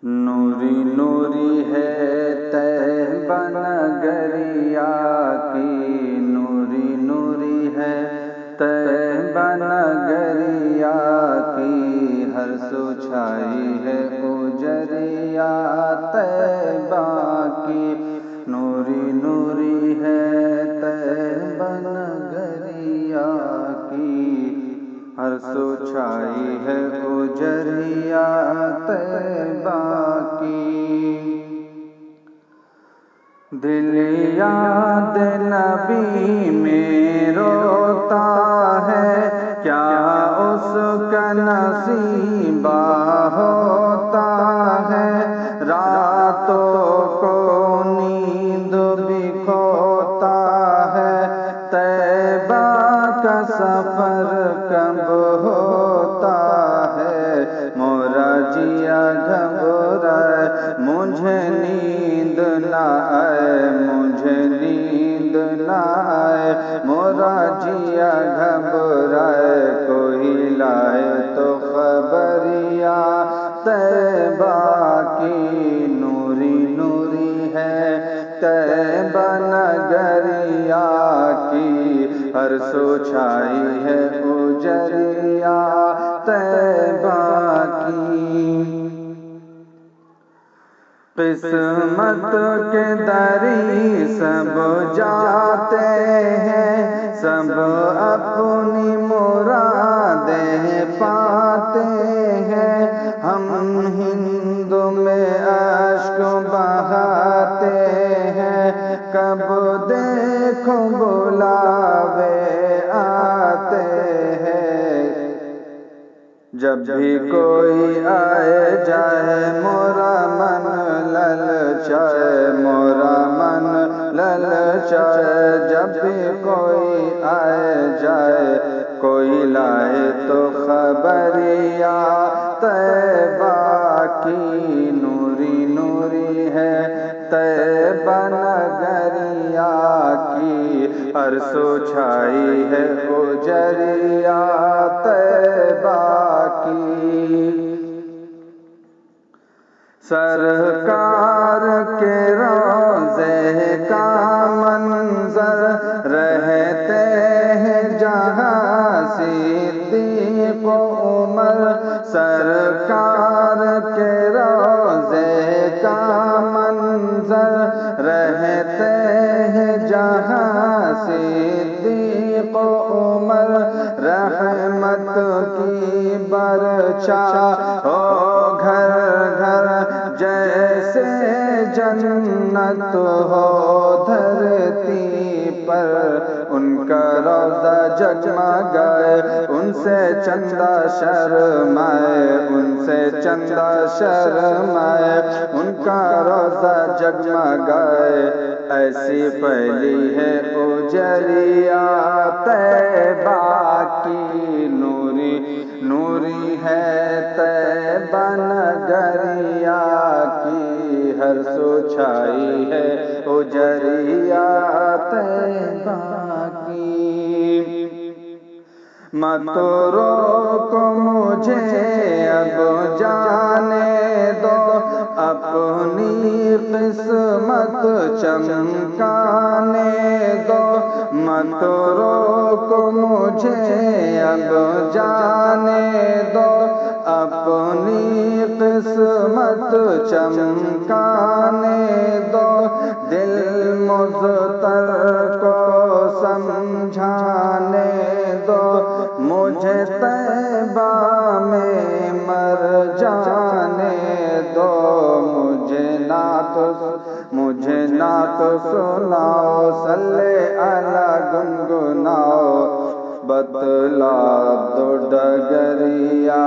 نوری نوری ہے طیبہ نگریا کی، نوری نوری ہے طیبہ نگریا کی، ہر سو چھائی ہے اجریا طیبہ کی، نوری نوری ہے طیبہ نگریا کی، ہر سو چھائی ہے اجریا طیبہ کی۔ دل یاد نبی میں روتا ہے، کیا اس کا نصیبہ ہوتا ہے، راتوں کو نیند بھی کھوتا ہے، طیبہ کا سفر کب ہوتا ہے، مورا جیا گھبرائے مجھے نیند نہ آئے، مجھے نیند نہ آئے، مورا جیا گھبرائے، کوئی لائے تو خبریا طیبہ کی، نوری نوری ہے طیبہ نگریا کی، ہر سو چھائی ہے اجریا طیبہ کی۔ قسمت کے دری سب جاتے ہیں، سب اپنی مرادیں پاتے ہیں، ہم ہند میں اشک بہاتے ہیں، کب دیکھو بلاوے آتے ہیں، جب بھی کوئی آئے جائے مورا من للچائے، مورا من للچائے، جب بھی کوئی آئے جائے، کوئی لائے تو خبریا طیبہ کی، نوری نوری ہے طیبہ نگریا کی، ہر سو چھائی ہے اجریا طیبہ کی۔ سرکار کے روضے کا منظر رہتے ہیں جہاں صدیق و عمر، سرکار کے روضے کا منظر رہتے ہیں جہاں صدیق و عمر، رحمت کی برچا ہو گھر گھر، جیسے جنت ہو دھرتی پر، ان کا روضہ جگمگائے ان سے چندہ شرمائے، ان سے چندہ شرمائے، ان کا روضہ جگمگائے، ایسی پھیلی ہے اجریا طیبہ کی، نوری نوری ہے طیبہ نگریا کی، ہر سو چھائی ہے اجریا طیبہ کی۔ مت روکو مجھے اب جانے دو، اپنی قسمت چمکانے دو، مت روکو مجھے اب جانے دو، اپنی قسمت چمکانے دو، دل مضطر کو سمجھانے دو، مجھے طیبہ میں مر جانے دو، مجھے نعت سناؤ، صلی علی گنگناؤ، بتلا دو ڈگریا